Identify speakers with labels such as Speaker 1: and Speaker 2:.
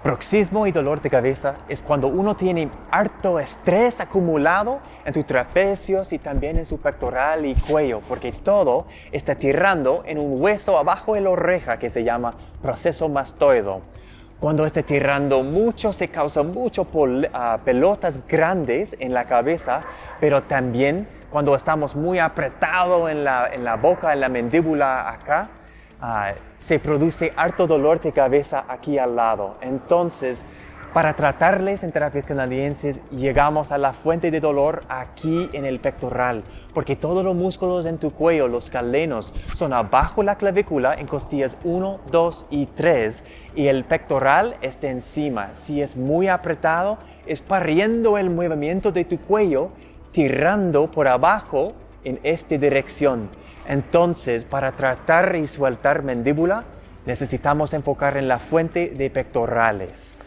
Speaker 1: Bruxismo y dolor de cabeza es cuando uno tiene harto estrés acumulado en sus trapecios y también en su pectoral y cuello, porque todo está tirando en un hueso abajo de la oreja que se llama proceso mastoideo. Cuando está tirando mucho, se causan pelotas grandes en la cabeza, pero también cuando estamos muy apretados en la boca, en la mandíbula acá, se produce harto dolor de cabeza aquí al lado. Entonces, para tratarles en terapias canadienses, llegamos a la fuente de dolor aquí en el pectoral, porque todos los músculos en tu cuello, los calenos, son abajo la clavícula en costillas 1, 2 y 3, y el pectoral está encima. Si es muy apretado, es pariendo el movimiento de tu cuello, tirando por abajo en esta dirección. Entonces, para tratar y soltar mandíbula, necesitamos enfocar en la fuente de pectorales.